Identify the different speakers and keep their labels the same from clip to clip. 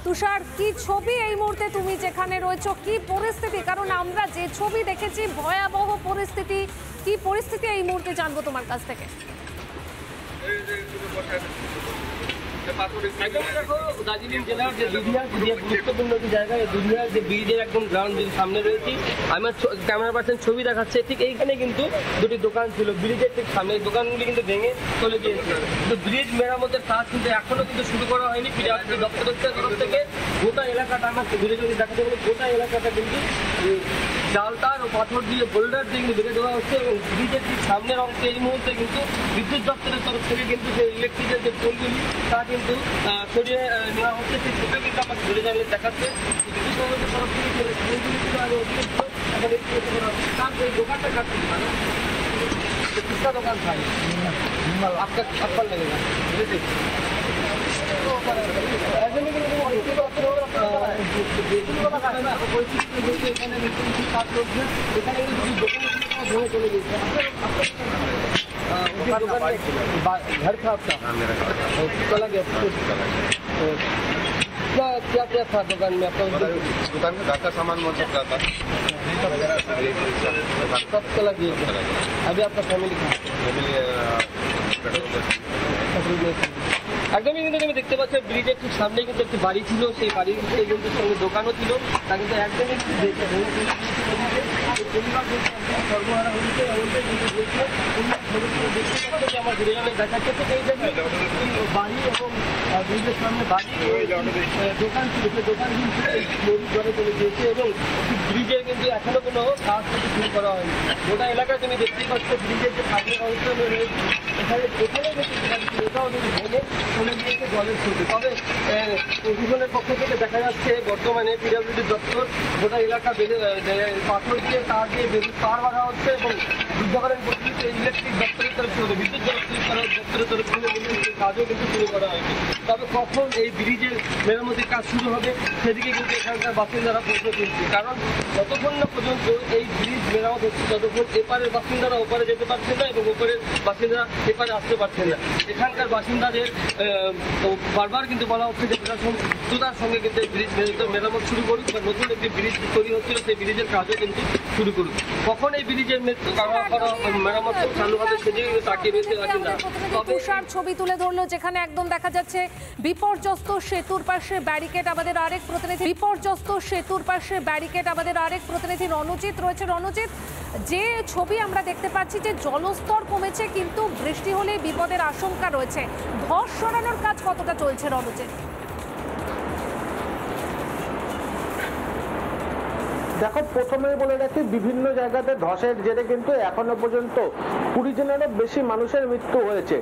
Speaker 1: তুষার, কি ছবি এই মুহূর্তে তুমি যেখানে রয়েছো, কি পরিস্থিতি? কারণ আমরা যে ছবি দেখেছি ভয়াবহ পরিস্থিতি, কি পরিস্থিতি এই মুহূর্তে জানবো তোমার কাছ থেকে।
Speaker 2: দার্জিলিং জেলার যে দুধিয়া গুরুত্বপূর্ণ একটি জায়গা, দুধিয়ার যে ব্রিজের একদম গ্রাউন্ড সামনে রয়েছি, আমার ক্যামেরা পার্সন ছবি দেখাচ্ছে। ঠিক এইখানে কিন্তু দুটি দোকান ছিল ব্রিজের ঠিক সামনে, দোকানগুলি কিন্তু ভেঙে চলে গিয়েছে। কিন্তু ব্রিজ মেরামতের কাজ কিন্তু এখনো কিন্তু শুরু করা হয়নি। পিডব্লিউডি দপ্তরের তরফ থেকে গোটা এলাকাটা আমার ঘুরে যদি দেখাতে গেলে গোটা এলাকাটা কিন্তু জালতার ও পাথর দিয়ে বোল্ডার দিয়ে কিন্তু বেঁধে দেওয়া হচ্ছে এবং ব্রিজের ঠিক সামনের অংশে এই মুহূর্তে কিন্তু বিদ্যুৎ দপ্তরের তরফ থেকে কিন্তু যে ইলেকট্রিকের যে পোলগুলি তা কিন্তু সরিয়ে নেওয়া হচ্ছে। সেই ছবিও কিন্তু আমার ঘুরে জানলে দেখাচ্ছে। বিদ্যুৎ দপ্তরের তরফ থেকে পোলগুলি কিন্তু আগে অতিরিক্ত এখন এই দোকানটা কাটছে মানে किसका दुकान था आपका छप्पन लगेगा घर था आपका चला गया क्या क्या था दुकान में आपका?
Speaker 3: दुकान में घर का सामान मौजूद था
Speaker 2: सब चला गया। अभी आपका फैमिली একদমই কিন্তু তুমি দেখতে পাচ্ছ ব্রিজের ঠিক সামনে কিন্তু একটি বাড়ি ছিল, সেই বাড়ির কিন্তু সঙ্গে দোকানও ছিল, তা কিন্তু একদমই সর্বহারা হয়েছে। আমার ঘুরে যাবে দেখাচ্ছে তো এই জায়গায় বাড়ি এবং ব্রিজের সামনে বাড়ি দোকান ছিল, সেই দোকান কিন্তু নদীর জলে চলে গিয়েছে এবং ব্রিজের কিন্তু এখনো কোনো কাজ কিন্তু শুরু করা হয়নি। গোটা এলাকায় তুমি দেখতেই পাচ্ছ ব্রিজের যে সামনের অংশ রয়েছে এখানে এটাও কিন্তু ভেঙে চলে গিয়েছে জলের স্রোতে। তবে প্রশাসনের পক্ষ থেকে দেখা যাচ্ছে বর্তমানে পিডব্লিউডি দপ্তর গোটা এলাকা পাথর দিয়ে তার দিয়ে বিদ্যুৎ তার বাঁধা হচ্ছে এবং যুদ্ধকালীন পরিস্থিতিতে ইলেকট্রিক দপ্তরের তরফ থেকে বিদ্যুৎ দপ্তরের তরফ থেকে কাজও কিন্তু শুরু করা হয়েছে। তবে কখন এই ব্রিজের মেরামতির কাজ শুরু হবে সেদিকে কিন্তু এখানকার বাসিন্দারা প্রশ্ন তুলছে। কারণ যতক্ষণ না পর্যন্ত এই ব্রিজ মেরামত হচ্ছে ততক্ষণ এপারের বাসিন্দারা ওপারে যেতে পারছে না এবং ওপারের বাসিন্দারা এপারে আসতে পারছে না। এখানকার বাসিন্দাদের বারবার কিন্তু বলা হচ্ছে যে প্রশাসন দ্রুততার সঙ্গে কিন্তু ব্রিজ মেরামত শুরু করুক বা নতুন একটি ব্রিজ তৈরি হচ্ছিল সেই ব্রিজের কাজও কিন্তু শুরু করুক। কখন এই ব্রিজের মেরামত চালু হবে সেদিকে তাকিয়ে রয়েছে বাসিন্দা।
Speaker 1: তুষার ছবি তুলে ধরলো যেখানে একদম দেখা যাচ্ছে বিপর্যস্ত সেতুর পাশে ব্যারিকেড। আমাদের আরেক প্রতিনিধি বিপর্যস্ত সেতুর পাশে ব্যারিকেড আমাদের আরেক প্রতিনিধি রণজিৎ রয়েছে। রণজিৎ, যে ছবি আমরা দেখতে পাচ্ছি যে জলস্তর কমেছে কিন্তু বৃষ্টি হলে বিপদের আশঙ্কা রয়েছে, ধস সরানোর কাজ কতটা চলছে রণজিৎ?
Speaker 4: দেখো, প্রথমেই বলে রাখি বিভিন্ন জায়গাতে ধসের জেরে কিন্তু এখনো পর্যন্ত 20 জনেরও বেশি মানুষের মৃত্যু হয়েছে।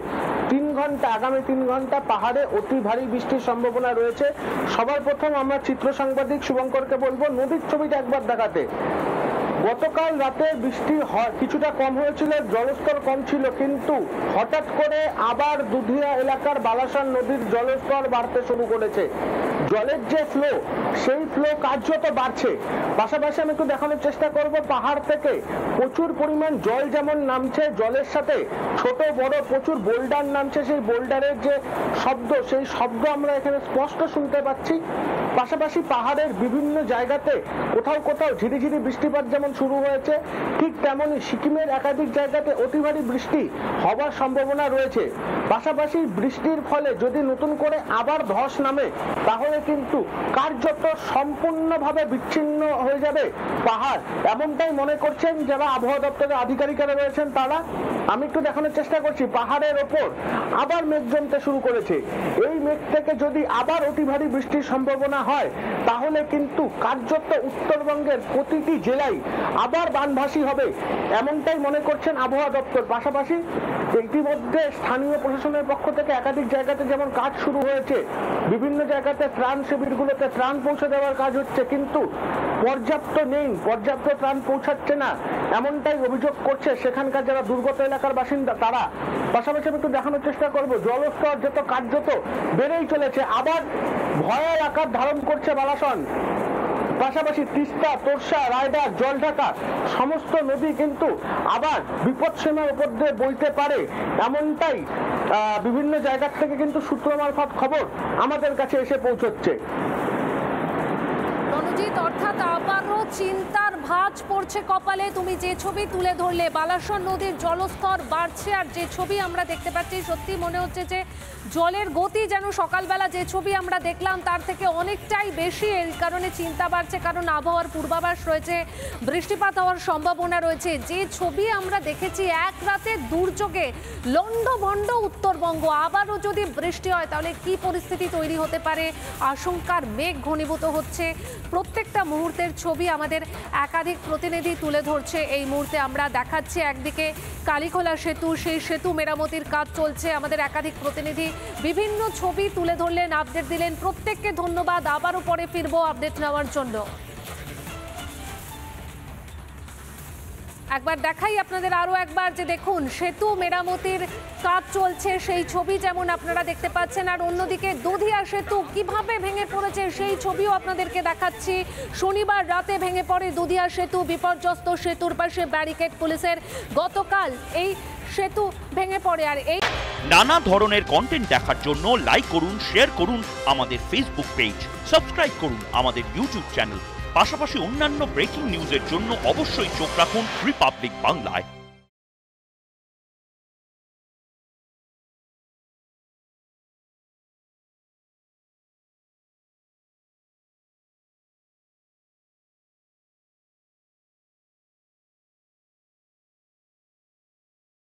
Speaker 4: আগামী 3 ঘন্টা পাহাড়ে অতি ভারী বৃষ্টির সম্ভাবনা রয়েছে। সবার প্রথম আমরা চিত্র সাংবাদিক শুভঙ্করকে বলবো নদীর ছবিটা একবার দেখাতে। গতকাল রাতে বৃষ্টি কিছুটা কম হয়েছিল, জলস্তর কম ছিল, কিন্তু হঠাৎ করে আবার দুধিয়া এলাকার বালাসন নদীর জলস্তর বাড়তে শুরু করেছে। জলের যে ফ্লো সেই ফ্লো কার্যত বাড়ছে। পাশাপাশি আমি একটু দেখানোর চেষ্টা করব পাহাড় থেকে প্রচুর পরিমাণ জল যেমন নামছে, জলের সাথে ছোট বড় প্রচুর বোল্ডার নামছে। সেই বোল্ডারের যে শব্দ সেই শব্দ আমরা এখানে স্পষ্ট শুনতে পাচ্ছি। পাশাপাশি পাহাড়ের বিভিন্ন জায়গাতে কোথাও কোথাও ঝিরিঝিরি বৃষ্টিপাত যেমন শুরু হয়েছে, ঠিক তেমনি সিকিমের একাধিক জায়গাতে অতি ভারী বৃষ্টি হওয়ার সম্ভাবনা রয়েছে। পাশাপাশি বৃষ্টির ফলে যদি নতুন করে আবার ধস নামে তাহলে কিন্তু কার্যত সম্পূর্ণভাবে বিচ্ছিন্ন হয়ে যাবে পাহাড়, এমনটাই মনে করছেন যারা আবহাওয়া দপ্তরের আধিকারিকরা রয়েছেন তারা। আমি একটু দেখানোর চেষ্টা করছি, পাহাড়ের ওপর আবার মেঘ জমতে শুরু করেছে। এই মেঘ থেকে যদি আবার অতি ভারী বৃষ্টির সম্ভাবনা হয় তাহলে কিন্তু কার্যত উত্তরবঙ্গের প্রতিটি জেলায় আবার বানভাসী হবে, এমনটাই মনে করছেন আবহাওয়া দপ্তর। পাশাপাশি ইতিমধ্যে স্থানীয় প্রশাসনের পক্ষ থেকে একাধিক জায়গাতে যেমন কাজ শুরু হয়েছে, বিভিন্ন জায়গাতে ত্রাণ শিবিরগুলোতে ত্রাণ পৌঁছে দেওয়ার কাজ হচ্ছে, কিন্তু পর্যাপ্ত নেই, পর্যাপ্ত ত্রাণ পৌঁছাচ্ছে না, এমনটাই অভিযোগ করছে সেখানকার যারা দুর্গত এলাকার বাসিন্দা তারা। পাশাপাশি আমি একটু দেখানোর চেষ্টা করব জলস্তর যত কার্যত বেড়েই চলেছে, আবার ভয়াল আকার ধারণ করছে বালাসন। পাশাপাশি তিস্তা, তোরসা, রায়ডার, জলঢাকা সমস্ত নদী কিন্তু আবার বিপদসীমার উপর দিয়ে বইতে পারে, এমনটাই বিভিন্ন জায়গা থেকে কিন্তু সূত্র মারফত খবর আমাদের কাছে এসে পৌঁছচ্ছে।
Speaker 1: রণজিৎ, অর্থাৎ আবারও চিন্তার ভাঁজ পড়ছে কপালে। তুমি যে ছবি তুলে ধরলে, বালাসর নদীর জলস্তর বাড়ছে, আর যে ছবি আমরা দেখতে পাচ্ছি সত্যি মনে হচ্ছে যে জলের গতি যেন সকালবেলা যে ছবি আমরা দেখলাম তার থেকে অনেকটাই বেশি। এর কারণে চিন্তা বাড়ছে, কারণ আবহাওয়ার পূর্বাভাস রয়েছে, বৃষ্টিপাত হওয়ার সম্ভাবনা রয়েছে। যে ছবি আমরা দেখেছি এক রাতে দুর্যোগে লণ্ডভণ্ড উত্তরবঙ্গ, আবারও যদি বৃষ্টি হয় তাহলে কি পরিস্থিতি তৈরি হতে পারে, আশঙ্কার মেঘ ঘনীভূত হচ্ছে। প্রত্যেকটা মুহূর্তের ছবি আমাদের একাধিক প্রতিনিধি তুলে ধরছে। এই মুহূর্তে আমরা দেখাচ্ছি একদিকে কালীখোলা সেতু, সেই সেতু মেরামতির কাজ চলছে। আমাদের একাধিক প্রতিনিধি বিভিন্ন ছবি তুলে ধরলেন, আপডেট দিলেন। প্রত্যেককে ধন্যবাদ। আবারও পরে ফিরবো আপডেট নেওয়ার জন্য। একবার দেখাই আপনাদের আরো একবার যে দেখুন সেতু মেরামতির কাজ চলছে, সেই ছবি যেমন আপনারা দেখতে পাচ্ছেন। আর অন্যদিকে দুধিয়া সেতু কিভাবে ভেঙে পড়েছে সেই ছবিও আপনাদেরকে দেখাচ্ছি। শনিবার রাতে ভেঙে পড়ে দুধিয়া সেতু, বিপর্যস্ত সেতুর পাশে ব্যারিকেড পুলিশের। গতকাল এই সেতু ভেঙে পড়ে। আর এই
Speaker 5: নানা ধরনের কন্টেন্ট দেখার জন্য লাইক করুন, শেয়ার করুন আমাদের ফেসবুক পেজ, সাবস্ক্রাইব করুন আমাদের ইউটিউব চ্যানেল। পাশাপাশি অন্যান্য ব্রেকিং নিউজের জন্য অবশ্যই চোখ রাখুন রিপাবলিক বাংলায়।